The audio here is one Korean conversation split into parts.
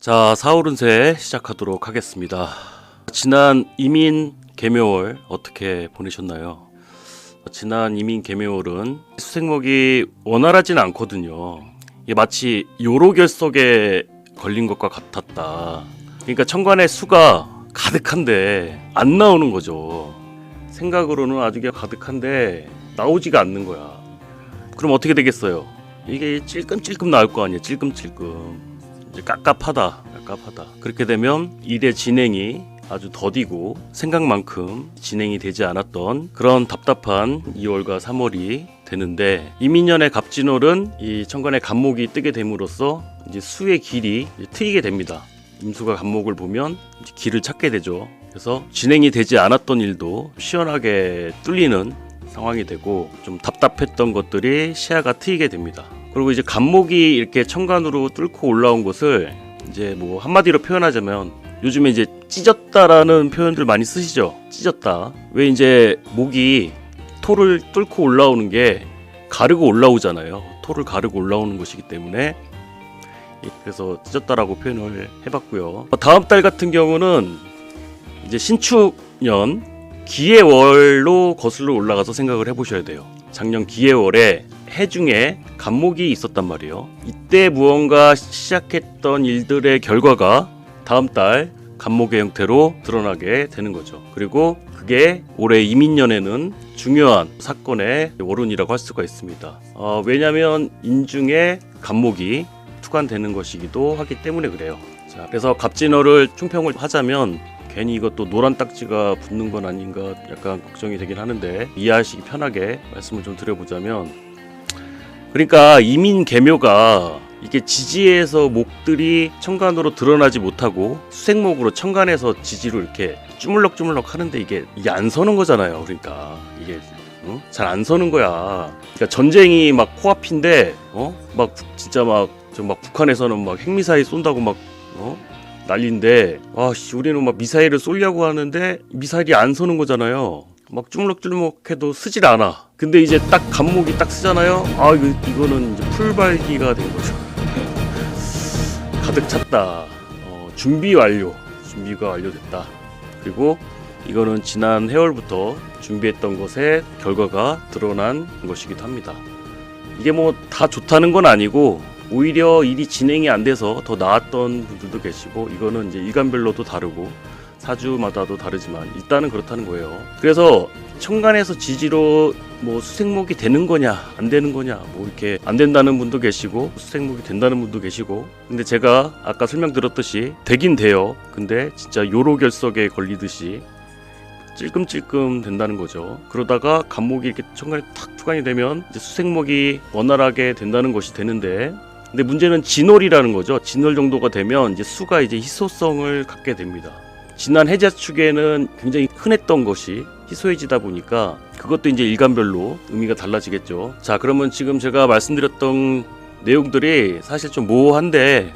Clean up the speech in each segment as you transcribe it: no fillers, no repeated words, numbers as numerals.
자, 사오른세 시작하도록 하겠습니다. 지난 이민 개묘월 어떻게 보내셨나요? 지난 이민 개묘월은 수생목이 원활하진 않거든요. 이게 마치 요로결석에 걸린 것과 같았다. 그러니까 천간의 수가 가득한데 안 나오는 거죠. 생각으로는 아주 가득한데 나오지가 않는 거야. 그럼 어떻게 되겠어요? 이게 찔끔찔끔 나올 거 아니에요. 찔끔찔끔. 이제 깝깝하다. 그렇게 되면 일의 진행이 아주 더디고 생각만큼 진행이 되지 않았던 그런 답답한 2월과 3월이 되는데, 이민년의 갑진월은 이 천간에 갑목이 뜨게 됨으로써 이제 수의 길이 트이게 됩니다. 임수가 갑목을 보면 이제 길을 찾게 되죠. 그래서 진행이 되지 않았던 일도 시원하게 뚫리는 상황이 되고, 좀 답답했던 것들이 시야가 트이게 됩니다. 그리고 이제 갑목이 이렇게 천간으로 뚫고 올라온 것을 이제 뭐 한마디로 표현하자면, 요즘에 이제 찢었다라는 표현들 많이 쓰시죠. 찢었다. 왜 이제 목이 토를 뚫고 올라오는 게 가르고 올라오잖아요. 토를 가르고 올라오는 것이기 때문에, 그래서 찢었다라고 표현을 해봤고요. 다음 달 같은 경우는 이제 신축년 기해월로 거슬러 올라가서 생각을 해보셔야 돼요. 작년 기해월에 해중에 갑목이 있었단 말이에요. 이때 무언가 시작했던 일들의 결과가 다음 달 갑목의 형태로 드러나게 되는 거죠. 그리고 그게 올해 이민년에는 중요한 사건의 월운이라고 할 수가 있습니다. 왜냐하면 인중에 갑목이 투관되는 것이기도 하기 때문에 그래요. 자, 그래서 갑진월을 총평을 하자면 괜히 이것도 노란 딱지가 붙는 건 아닌가 약간 걱정이 되긴 하는데, 이해하시기 편하게 말씀을 좀 드려보자면, 그러니까 이민 개묘가 이게 지지에서 목들이 천간으로 드러나지 못하고 수생목으로 천간에서 지지로 이렇게 주물럭주물럭 하는데 이게 안 서는 거잖아요. 그러니까 이게 잘 안 서는 거야. 그러니까 전쟁이 막 코앞인데 막 진짜 막 북한에서는 막 핵미사일 쏜다고 막 난리인데, 우리는 막 미사일을 쏘려고 하는데 미사일이 안 서는 거잖아요. 막 주물럭주물럭해도 쓰질 않아. 근데 이제 딱 갑목이 딱 쓰잖아요. 이거는 이제 풀발기가 된 거죠. 가득 찼다. 준비가 완료됐다. 그리고 이거는 지난 해월부터 준비했던 것의 결과가 드러난 것이기도 합니다. 이게 뭐 다 좋다는 건 아니고, 오히려 일이 진행이 안 돼서 더 나았던 분들도 계시고, 이거는 이제 일간별로도 다르고 사주마다도 다르지만 일단은 그렇다는 거예요. 그래서 천간에서 지지로 뭐 수생목이 되는 거냐 안 되는 거냐, 뭐 이렇게 안 된다는 분도 계시고 수생목이 된다는 분도 계시고, 근데 제가 아까 설명드렸듯이 되긴 돼요. 근데 진짜 요로결석에 걸리듯이 찔끔찔끔 된다는 거죠. 그러다가 갑목이 이렇게 천간에 탁 투관이 되면 이제 수생목이 원활하게 된다는 것이 되는데, 근데 문제는 진월이라는 거죠. 진월 정도가 되면 이제 수가 이제 희소성을 갖게 됩니다. 지난 해자축에는 굉장히 흔했던 것이 희소해지다 보니까 그것도 이제 일간별로 의미가 달라지겠죠. 자, 그러면 지금 제가 말씀드렸던 내용들이 사실 좀 모호한데,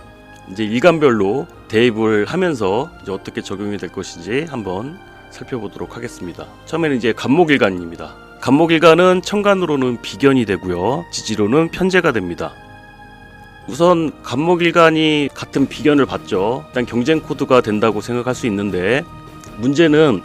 이제 일간별로 대입을 하면서 이제 어떻게 적용이 될 것인지 한번 살펴보도록 하겠습니다. 처음에는 이제 갑목일간입니다. 갑목일간은 천간으로는 비견이 되고요, 지지로는 편재가 됩니다. 우선 갑목일간이 같은 비견을 받죠. 일단 경쟁 코드가 된다고 생각할 수 있는데, 문제는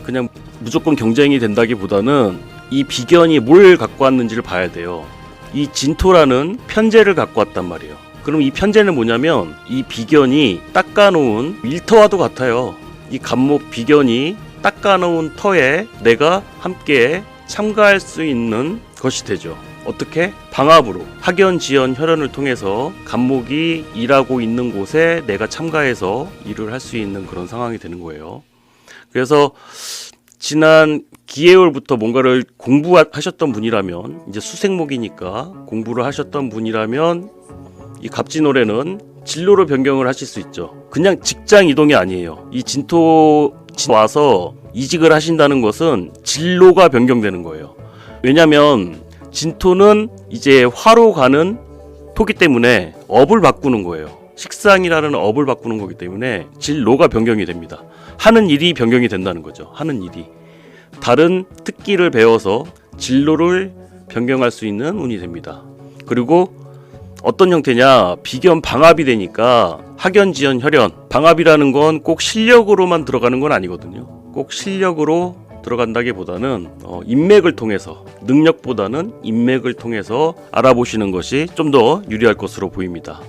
그냥 무조건 경쟁이 된다기보다는 이 비견이 뭘 갖고 왔는지를 봐야 돼요. 이 진토라는 편재를 갖고 왔단 말이에요. 그럼 이 편재는 뭐냐면, 이 비견이 닦아놓은 일터와도 같아요. 이 갑목 비견이 닦아놓은 터에 내가 함께 참가할 수 있는 것이 되죠. 어떻게? 방합으로 학연, 지연, 혈연을 통해서 갑목이 일하고 있는 곳에 내가 참가해서 일을 할 수 있는 그런 상황이 되는 거예요. 그래서 지난 기해월부터 뭔가를 공부하셨던 분이라면, 이제 수생목이니까 공부를 하셨던 분이라면 이 갑진월에는 진로를 변경을 하실 수 있죠. 그냥 직장 이동이 아니에요. 이 진토 와서 이직을 하신다는 것은 진로가 변경되는 거예요. 왜냐하면 진토는 이제 화로 가는 토기 때문에 업을 바꾸는 거예요. 식상이라는 업을 바꾸는 거기 때문에 진로가 변경이 됩니다. 하는 일이 변경이 된다는 거죠. 하는 일이 다른 특기를 배워서 진로를 변경할 수 있는 운이 됩니다. 그리고 어떤 형태냐, 비견 방압이 되니까 학연, 지연, 혈연. 방압이라는 건 꼭 실력으로만 들어가는 건 아니거든요. 꼭 실력으로 들어간다기보다는 인맥을 통해서, 능력보다는 인맥을 통해서 알아보시는 것이 좀 더 유리할 것으로 보입니다.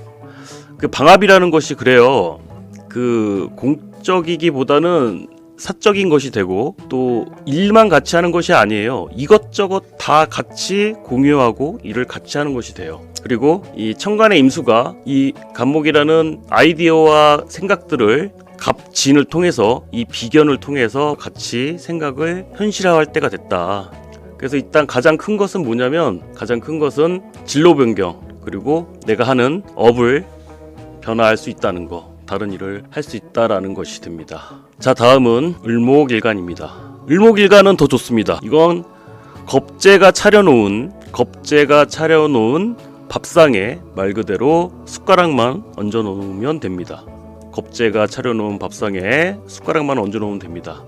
그 방압이라는 것이 그래요. 그 공적이기보다는 사적인 것이 되고, 또 일만 같이 하는 것이 아니에요. 이것저것 다 같이 공유하고 일을 같이 하는 것이 돼요. 그리고 이 천간의 임수가 이 간목이라는 아이디어와 생각들을 갑진을 통해서, 이 비견을 통해서 같이 생각을 현실화할 때가 됐다. 그래서 일단 가장 큰 것은 뭐냐면, 가장 큰 것은 진로 변경, 그리고 내가 하는 업을 변화할 수 있다는 거, 다른 일을 할 수 있다라는 것이 됩니다. 자, 다음은 을목일간입니다. 을목일간은 더 좋습니다. 이건 겁재가 차려놓은 밥상에 말 그대로 숟가락만 얹어 놓으면 됩니다. 겁재가 차려놓은 밥상에 숟가락만 얹어 놓으면 됩니다.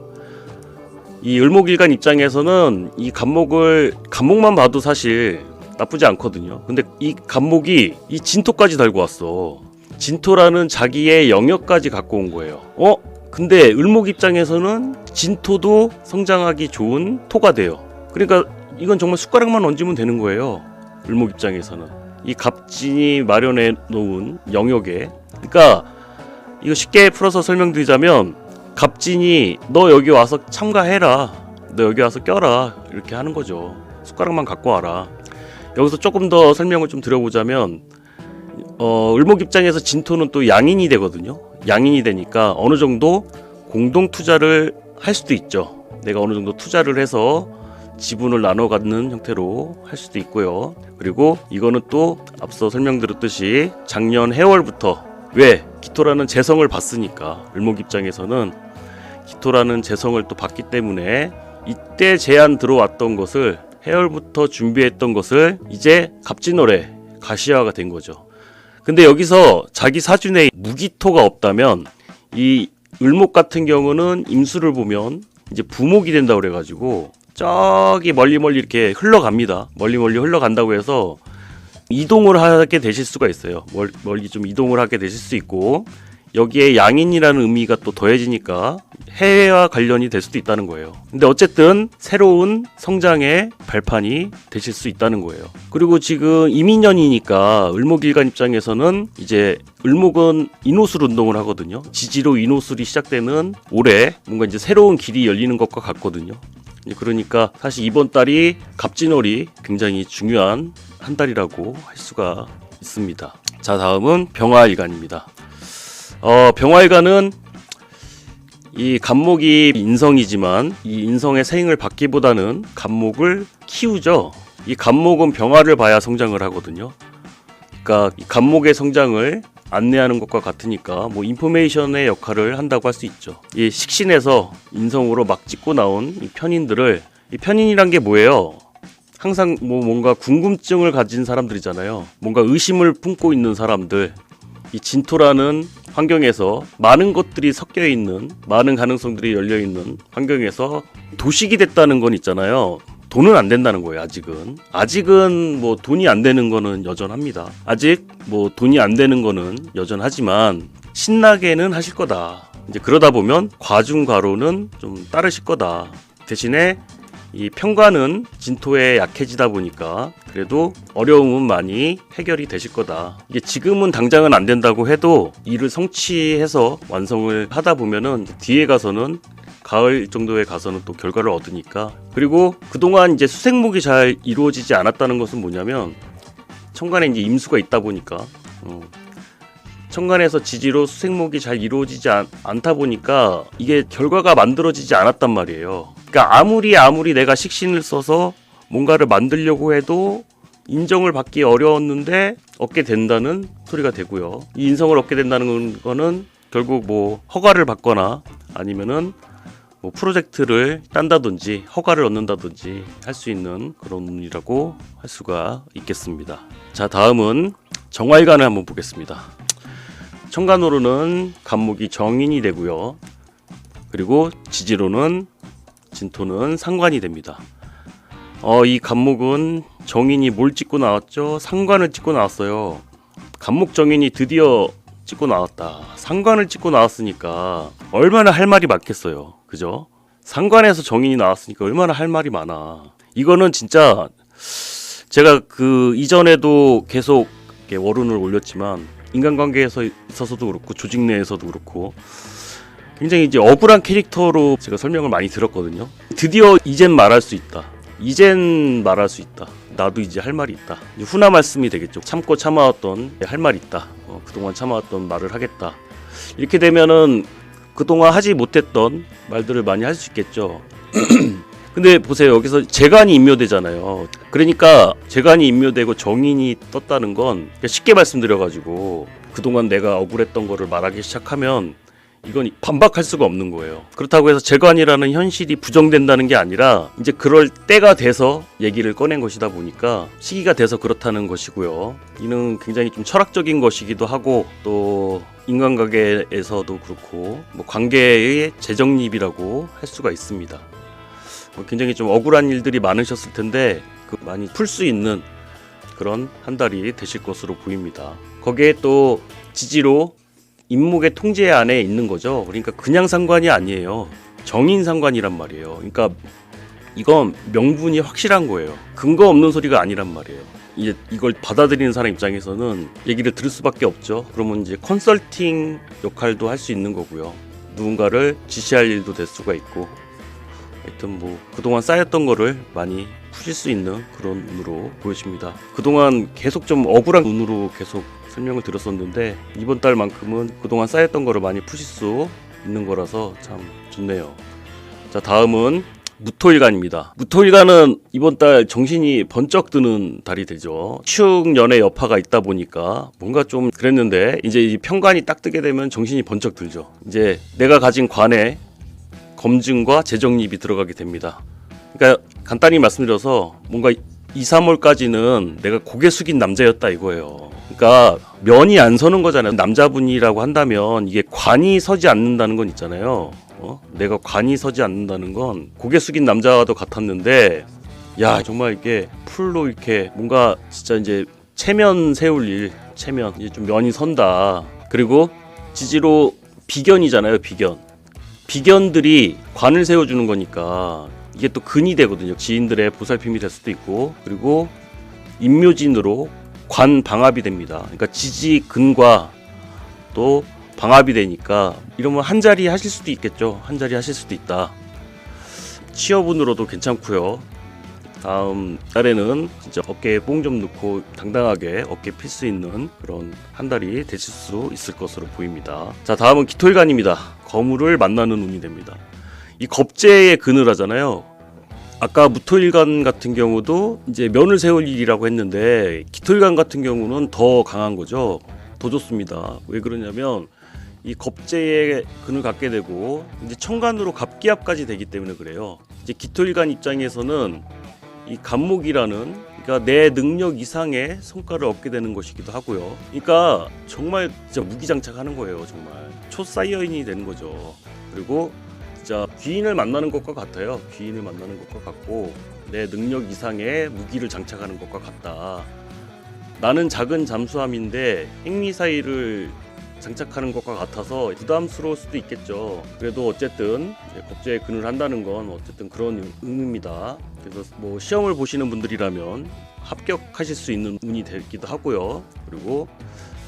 이 을목일간 입장에서는 이 간목만 봐도 사실 나쁘지 않거든요. 근데 이 간목이 이 진토까지 달고 왔어. 진토라는 자기의 영역까지 갖고 온 거예요. 근데 을목 입장에서는 진토도 성장하기 좋은 토가 돼요. 그러니까 이건 정말 숟가락만 얹으면 되는 거예요. 을목 입장에서는 이 갑진이 마련해 놓은 영역에, 그러니까 이거 쉽게 풀어서 설명드리자면, 갑진이 너 여기 와서 참가해라, 너 여기 와서 껴라, 이렇게 하는 거죠. 숟가락만 갖고 와라. 여기서 조금 더 설명을 좀 드려보자면, 을목 입장에서 진토는 또 양인이 되거든요. 양인이 되니까 어느 정도 공동 투자를 할 수도 있죠. 내가 어느 정도 투자를 해서 지분을 나눠 갖는 형태로 할 수도 있고요. 그리고 이거는 또 앞서 설명드렸듯이 작년 해월부터, 왜? 기토라는 재성을 봤으니까, 을목 입장에서는 기토라는 재성을 또 봤기 때문에 이때 제안 들어왔던 것을, 해월부터 준비했던 것을 이제 갑진월에 가시화가 된 거죠. 근데 여기서 자기 사준에 무기토가 없다면, 이 을목 같은 경우는 임수를 보면 이제 부목이 된다고 그래가지고 저기 멀리 이렇게 흘러갑니다. 멀리 흘러간다고 해서 이동을 하게 되실 수가 있어요. 멀리 좀 이동을 하게 되실 수 있고, 여기에 양인이라는 의미가 또 더해지니까 해외와 관련이 될 수도 있다는 거예요. 근데 어쨌든 새로운 성장의 발판이 되실 수 있다는 거예요. 그리고 지금 이민년이니까 을목일간 입장에서는 이제 을목은 인호술 운동을 하거든요. 지지로 인호술이 시작되는 올해 뭔가 이제 새로운 길이 열리는 것과 같거든요. 그러니까 사실 이번 달이 갑진월이 굉장히 중요한 한 달이라고 할 수가 있습니다. 자, 다음은 병화일간입니다. 병화일간은 이 간목이 인성이지만 이 인성의 생을 받기보다는 간목을 키우죠. 이 간목은 병화를 봐야 성장을 하거든요. 그러니까 이 간목의 성장을 안내하는 것과 같으니까 뭐 인포메이션의 역할을 한다고 할 수 있죠. 이 식신에서 인성으로 막 찍고 나온 이 편인들을, 이 편인이란 게 뭐예요? 항상 뭐 뭔가 궁금증을 가진 사람들이잖아요. 뭔가 의심을 품고 있는 사람들. 이 진토라는 환경에서 많은 것들이 섞여 있는, 많은 가능성들이 열려 있는 환경에서 도식이 됐다는 건 있잖아요. 돈은 안 된다는 거예요. 아직은 뭐 돈이 안 되는 거는 여전합니다. 아직 뭐 돈이 안 되는 거는 여전하지만 신나게는 하실 거다. 이제 그러다 보면 과중과로는 좀 따르실 거다. 대신에 이 편관은 진토에 약해지다 보니까 그래도 어려움은 많이 해결이 되실 거다. 이게 지금은 당장은 안 된다고 해도 일을 성취해서 완성을 하다 보면은 뒤에 가서는, 가을 정도에 가서는 또 결과를 얻으니까. 그리고 그동안 이제 수생목이 잘 이루어지지 않았다는 것은 뭐냐면, 천간에 이제 임수가 있다 보니까 천간에서 지지로 수생목이 잘 이루어지지 않다 보니까 이게 결과가 만들어지지 않았단 말이에요. 그러니까 아무리 내가 식신을 써서 뭔가를 만들려고 해도 인정을 받기 어려웠는데 얻게 된다는 소리가 되고요. 이 인성을 얻게 된다는 거는 결국 뭐 허가를 받거나 아니면은 뭐 프로젝트를 딴다든지 허가를 얻는다든지 할 수 있는 그런 운이라고 할 수가 있겠습니다. 자, 다음은 정화일간을 한번 보겠습니다. 천간으로는 간목이 정인이 되고요. 그리고 지지로는 진토는 상관이 됩니다. 이 간목은 정인이 뭘 찍고 나왔죠? 상관을 찍고 나왔어요. 간목정인이 드디어 찍고 나왔다. 상관을 찍고 나왔으니까 얼마나 할 말이 많겠어요. 그죠? 상관에서 정인이 나왔으니까 얼마나 할 말이 많아. 이거는 진짜 제가 그 이전에도 계속 월운을 올렸지만 인간관계에서 있어서도 그렇고 조직 내에서도 그렇고 굉장히 이제 억울한 캐릭터로 제가 설명을 많이 들었거든요. 드디어 이젠 말할 수 있다. 이젠 말할 수 있다. 나도 이제 할 말이 있다. 훈화 말씀이 되겠죠. 참고 참아왔던 할 말이 있다. 그동안 참아왔던 말을 하겠다. 이렇게 되면은 그동안 하지 못했던 말들을 많이 할 수 있겠죠. 근데 보세요. 여기서 재간이 임묘되잖아요. 그러니까 재간이 임묘되고 정인이 떴다는 건 쉽게 말씀드려가지고 그동안 내가 억울했던 거를 말하기 시작하면 이건 반박할 수가 없는 거예요. 그렇다고 해서 재관이라는 현실이 부정된다는 게 아니라 이제 그럴 때가 돼서 얘기를 꺼낸 것이다 보니까 시기가 돼서 그렇다는 것이고요. 이는 굉장히 좀 철학적인 것이기도 하고 또 인간관계에서도 그렇고 뭐 관계의 재정립이라고 할 수가 있습니다. 굉장히 좀 억울한 일들이 많으셨을 텐데 많이 풀 수 있는 그런 한 달이 되실 것으로 보입니다. 거기에 또 지지로 인목의 통제 안에 있는 거죠. 그러니까 그냥 상관이 아니에요. 정인 상관이란 말이에요. 그러니까 이건 명분이 확실한 거예요. 근거 없는 소리가 아니란 말이에요. 이걸 받아들이는 사람 입장에서는 얘기를 들을 수밖에 없죠. 그러면 이제 컨설팅 역할도 할 수 있는 거고요. 누군가를 지시할 일도 될 수가 있고 하여튼 뭐 그동안 쌓였던 거를 많이 푸실 수 있는 그런 운으로 보여집니다. 그동안 계속 좀 억울한 운으로 계속 설명을 드렸었는데 이번 달만큼은 그동안 쌓였던 거를 많이 푸실 수 있는 거라서 참 좋네요. 자, 다음은 무토일간입니다. 무토일간은 이번 달 정신이 번쩍 드는 달이 되죠. 축연의 여파가 있다 보니까 뭔가 좀 그랬는데 이제 이 편관이 딱 뜨게 되면 정신이 번쩍 들죠. 이제 내가 가진 관에 검증과 재정립이 들어가게 됩니다. 그러니까 간단히 말씀드려서 뭔가 2, 3월까지는 내가 고개 숙인 남자였다 이거예요. 그러니까 면이 안 서는 거잖아요. 남자분이라고 한다면 이게 관이 서지 않는다는 건 있잖아요. 내가 관이 서지 않는다는 건 고개 숙인 남자와도 같았는데 야 정말 이게 풀로 이렇게 뭔가 진짜 이제 체면 세울 일 체면 이제 좀 면이 선다. 그리고 지지로 비견이잖아요. 비견들이 관을 세워주는 거니까 이게 또 근이 되거든요. 지인들의 보살핌이 될 수도 있고 그리고 임묘진으로 관 방합이 됩니다. 그러니까 지지 근과 또 방합이 되니까 이러면 한 자리 하실 수도 있겠죠. 한 자리 하실 수도 있다. 취업운으로도 괜찮고요. 다음 달에는 진짜 어깨에 뽕 좀 넣고 당당하게 어깨 필 수 있는 그런 한 달이 되실 수 있을 것으로 보입니다. 자, 다음은 기토일간입니다. 거물을 만나는 운이 됩니다. 이 겁재에 근을 하잖아요. 아까 무토일간 같은 경우도 이제 면을 세울 일이라고 했는데 기토일간 같은 경우는 더 강한 거죠. 더 좋습니다. 왜 그러냐면 이 겁재에 근을 갖게 되고 이제 천간으로 갑기합까지 되기 때문에 그래요. 이제 기토일간 입장에서는 이 간목이라는 그러니까 내 능력 이상의 성과를 얻게 되는 것이기도 하고요. 그러니까 정말 진짜 무기장착하는 거예요. 정말 초사이어인이 되는 거죠. 그리고 진짜 귀인을 만나는 것과 같아요. 귀인을 만나는 것과 같고 내 능력 이상의 무기를 장착하는 것과 같다. 나는 작은 잠수함인데 핵미사일을 장착하는 것과 같아서 부담스러울 수도 있겠죠. 그래도 어쨌든 겁재에 근을 한다는 건 어쨌든 그런 의미입니다. 그래서 뭐 시험을 보시는 분들이라면 합격하실 수 있는 운이 되기도 하고요. 그리고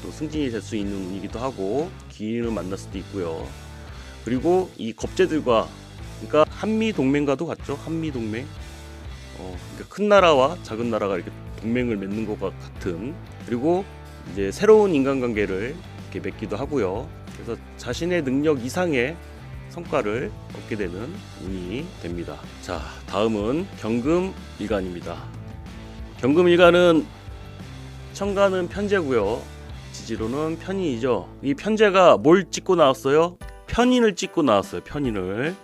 또 승진이 될 수 있는 운이기도 하고 기인을 만날 수도 있고요. 그리고 이 겁재들과 그러니까 한미 동맹과도 같죠. 한미 동맹. 그러니까 큰 나라와 작은 나라가 이렇게 동맹을 맺는 것과 같은 그리고 이제 새로운 인간관계를 이렇게 맺기도 하고요. 그래서 자신의 능력 이상의 성과를 얻게 되는 운이 됩니다. 자, 다음은 경금일간입니다. 경금일간은 천간은 편재고요. 지지로는 편인이죠. 이 편재가 뭘 찍고 나왔어요? 편인을 찍고 나왔어요. 편인을.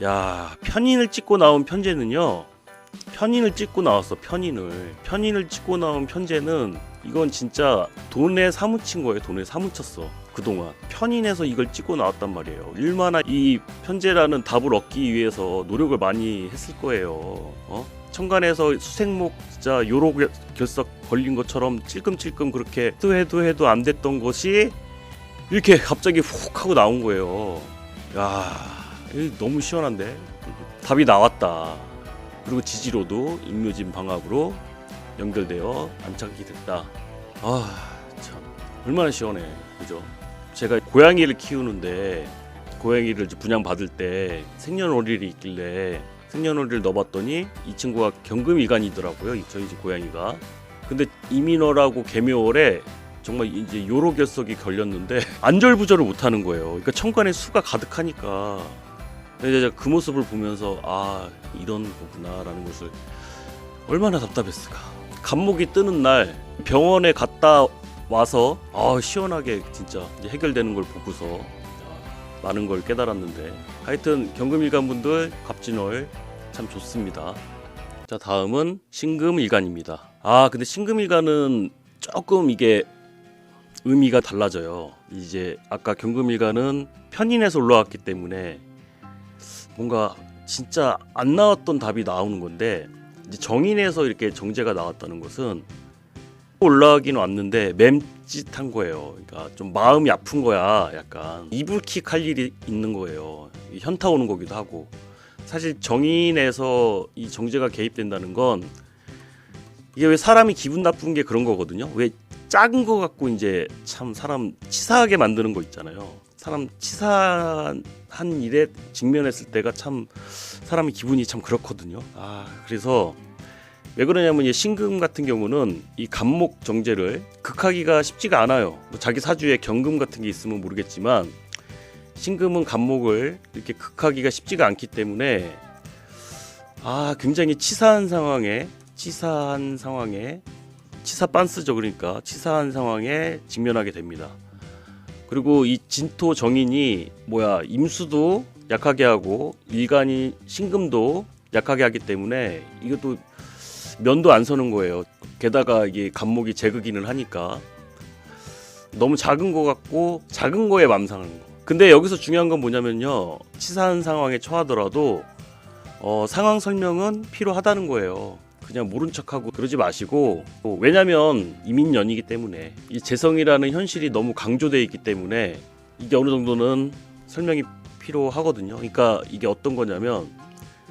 야, 편인을 찍고 나온 편재는요. 편인을 찍고 나왔어. 편인을 찍고 나온 편재는 이건 진짜 돈에 사무친 거예요. 돈에 사무쳤어. 그동안 편인에서 이걸 찍고 나왔단 말이에요. 얼마나 이 편재라는 답을 얻기 위해서 노력을 많이 했을 거예요. 천간에서 수생목 진짜 요로 결석 걸린 것처럼 찔끔찔끔 그렇게 해도 안 됐던 것이 이렇게 갑자기 훅 하고 나온 거예요. 야, 너무 시원한데? 답이 나왔다. 그리고 지지로도 임묘진 방합으로 연결되어 안착이 됐다. 아, 참 얼마나 시원해, 그죠? 제가 고양이를 키우는데 고양이를 분양받을 때 생년월일이 있길래 생년월일을 넣어봤더니 이 친구가 경금일간이더라고요. 저희 집 고양이가. 근데 이민월하고 개묘월에 정말 이제 요로결석이 걸렸는데 안절부절을 못하는 거예요. 그러니까 천간에 수가 가득하니까. 근데 그 모습을 보면서 아, 이런 거구나라는 것을 얼마나 답답했을까. 간목이 뜨는 날 병원에 갔다 와서 시원하게 진짜 이제 해결되는 걸 보고서 많은 걸 깨달았는데, 하여튼 경금일간 분들 갑진월 참 좋습니다. 자, 다음은 신금일간입니다. 근데 신금일간은 조금 이게 의미가 달라져요. 이제 아까 경금일간은 편인에서 올라왔기 때문에 뭔가 진짜 안 나왔던 답이 나오는 건데, 이제 정인에서 이렇게 정제가 나왔다는 것은 올라가긴 왔는데 맴짓한 거예요. 그러니까 좀 마음이 아픈 거야. 약간 이불킥 할 일이 있는 거예요. 현타 오는 거기도 하고. 사실 정인에서 이 정제가 개입된다는 건 이게 왜 사람이 기분 나쁜 게 그런 거거든요. 왜 작은 거 갖고 이제 참 사람 치사하게 만드는 거 있잖아요. 사람 치사한 일에 직면했을 때가 참 사람의 기분이 참 그렇거든요. 그래서 왜 그러냐면 신금 같은 경우는 이 간목 정제를 극하기가 쉽지가 않아요. 뭐 자기 사주에 경금 같은 게 있으면 모르겠지만 신금은 간목을 이렇게 극하기가 쉽지가 않기 때문에 굉장히 치사한 상황에 치사 빤스죠. 그러니까 치사한 상황에 직면하게 됩니다. 그리고 이 진토 정인이 임수도 약하게 하고 일간이 신금도 약하게 하기 때문에 이것도 면도 안 서는 거예요. 게다가 이게 간목이 제극인을 하니까 너무 작은 거 같고 작은 거에 맘상하는 거. 근데 여기서 중요한 건 뭐냐면요, 치사한 상황에 처하더라도 상황 설명은 필요하다는 거예요. 그냥 모른 척하고 그러지 마시고, 왜냐면 이민년이기 때문에 이 재성이라는 현실이 너무 강조되어 있기 때문에 이게 어느 정도는 설명이 필요하거든요. 그러니까 이게 어떤 거냐면,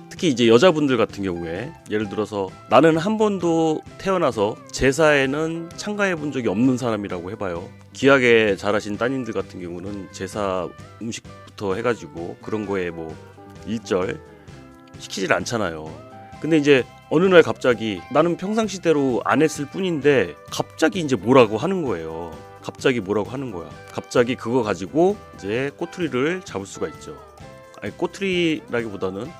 특히 이제 여자분들 같은 경우에 예를 들어서 나는 한 번도 태어나서 제사에는 참가해 본 적이 없는 사람이라고 해봐요. 귀하게 자라신 따님들 같은 경우는 제사 음식부터 해가지고 그런 거에 뭐 일절 시키질 않잖아요. 근데 이제 어느 날 갑자기 나는 평상시대로 안 했을 뿐인데 갑자기 이제 뭐라고 하는 거예요. 갑자기 그거 가지고 이제 꼬투리를 잡을 수가 있죠. 꼬투리라기보다는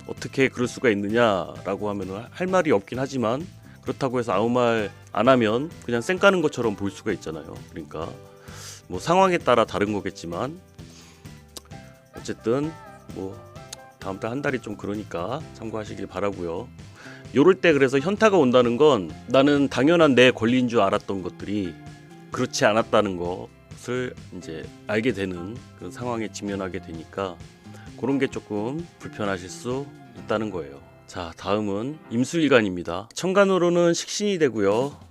어떻게 그럴 수가 있느냐라고 하면 할 말이 없긴 하지만, 그렇다고 해서 아무 말 안 하면 그냥 쌩 까는 것처럼 보일 수가 있잖아요. 그러니까 뭐 상황에 따라 다른 거겠지만 어쨌든 뭐 다음 달 한 달이 좀 그러니까 참고하시길 바라고요. 요럴 때 그래서 현타가 온다는 건 나는 당연한 내 권리인 줄 알았던 것들이 그렇지 않았다는 것을 이제 알게 되는 그런 상황에 직면하게 되니까 그런 게 조금 불편하실 수 있다는 거예요. 자, 다음은 임수일간입니다. 천간으로는 식신이 되고요,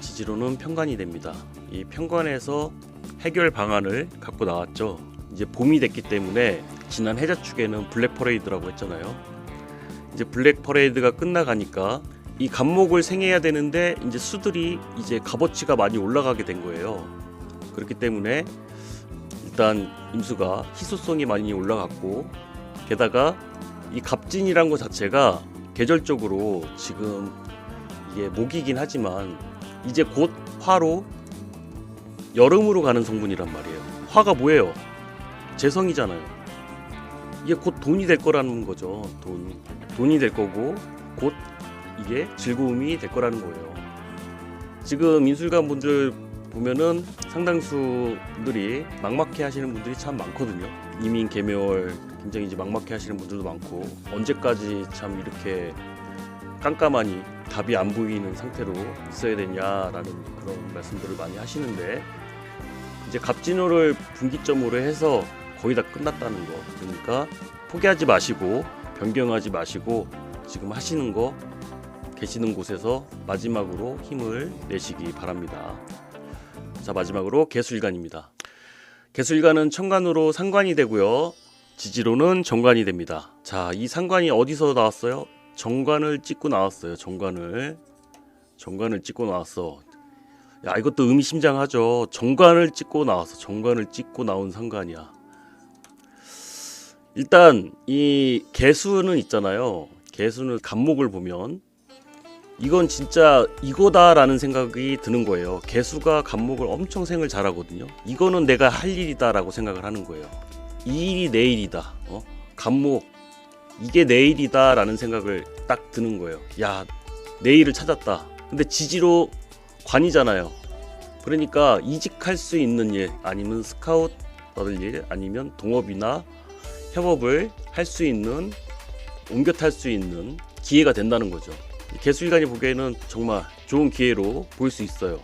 지지로는 편관이 됩니다. 이 편관에서 해결 방안을 갖고 나왔죠. 이제 봄이 됐기 때문에 지난 해자축에는 블랙 퍼레이드라고 했잖아요. 이제 블랙 퍼레이드가 끝나가니까 이 간목을 생해야 되는데 이제 수들이 이제 값어치가 많이 올라가게 된 거예요. 그렇기 때문에 일단 임수가 희소성이 많이 올라갔고, 게다가 이 갑진이란 것 자체가 계절적으로 지금 이게 목이긴 하지만 이제 곧 화로 여름으로 가는 성분이란 말이에요. 화가 뭐예요? 재성이잖아요. 이게 곧 돈이 될 거라는 거죠. 돈이 될 거고 곧 이게 즐거움이 될 거라는 거예요. 지금 인술관 분들 보면은 상당수들이 막막해 하시는 분들이 참 많거든요. 이민 개묘월 굉장히 이제 막막해 하시는 분들도 많고, 언제까지 참 이렇게 깜깜하니 답이 안 보이는 상태로 있어야 되냐라는 그런 말씀들을 많이 하시는데, 이제 갑진호를 분기점으로 해서 거의 다 끝났다는 거. 그러니까 포기하지 마시고 변경하지 마시고 지금 하시는 거 계시는 곳에서 마지막으로 힘을 내시기 바랍니다. 자, 마지막으로 개수일간입니다. 개수일간은 천간으로 상관이 되고요. 지지로는 정관이 됩니다. 자, 이 상관이 어디서 나왔어요? 정관을 찍고 나왔어요. 정관을 찍고 나왔어. 야, 이것도 의미심장하죠. 정관을 찍고 나왔어. 정관을 찍고 나온 상관이야. 일단 이 개수는 있잖아요. 개수는 간목을 보면 이건 진짜 이거다라는 생각이 드는 거예요. 개수가 간목을 엄청 생을 잘하거든요. 이거는 내가 할 일이다라고 생각을 하는 거예요. 이 일이 내 일이다. 간목 이게 내 일이다라는 생각을 딱 드는 거예요. 야, 내 일을 찾았다. 근데 지지로 관이잖아요. 그러니까 이직할 수 있는 일, 아니면 스카웃 받을 일, 아니면 동업이나 협업을 할 수 있는, 옮겨 탈 수 있는 기회가 된다는 거죠. 개수일간이 보기에는 정말 좋은 기회로 보일 수 있어요.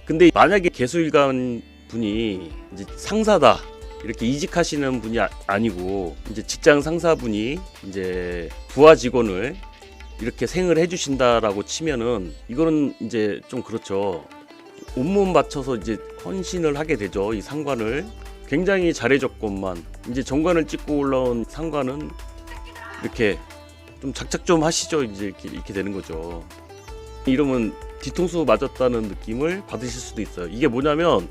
근데 만약에 개수일간 분이 이제 상사다, 이렇게 이직하시는 분이 아니고 이제 직장 상사분이 이제 부하 직원을 이렇게 생을 해주신다라고 치면은 이거는 이제 좀 그렇죠. 온몸 바쳐서 이제 헌신을 하게 되죠. 이 상관을 굉장히 잘해줬건만 이제 정관을 찍고 올라온 상관은 이렇게 좀 작작 좀 하시죠. 이제 이렇게 되는 거죠. 이러면 뒤통수 맞았다는 느낌을 받으실 수도 있어요. 이게 뭐냐면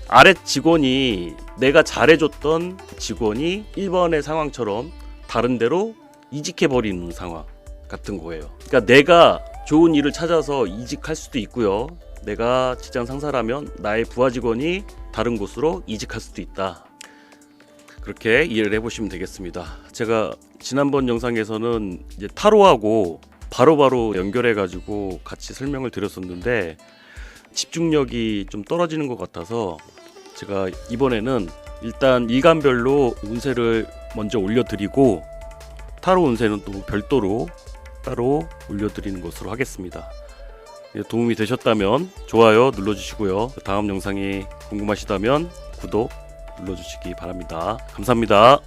아래 직원이 내가 잘해줬던 직원이 1번의 상황처럼 다른 데로 이직해버리는 상황 같은 거예요. 그러니까 내가 좋은 일을 찾아서 이직할 수도 있고요. 내가 직장 상사라면 나의 부하 직원이 다른 곳으로 이직할 수도 있다. 그렇게 이해를 해보시면 되겠습니다. 제가 지난번 영상에서는 이제 타로하고 바로바로 연결해가지고 같이 설명을 드렸었는데 집중력이 좀 떨어지는 것 같아서 제가 이번에는 일단 일간별로 운세를 먼저 올려드리고 타로 운세는 또 별도로 따로 올려드리는 것으로 하겠습니다. 도움이 되셨다면 좋아요 눌러주시고요. 다음 영상이 궁금하시다면 구독 눌러주시기 바랍니다. 감사합니다.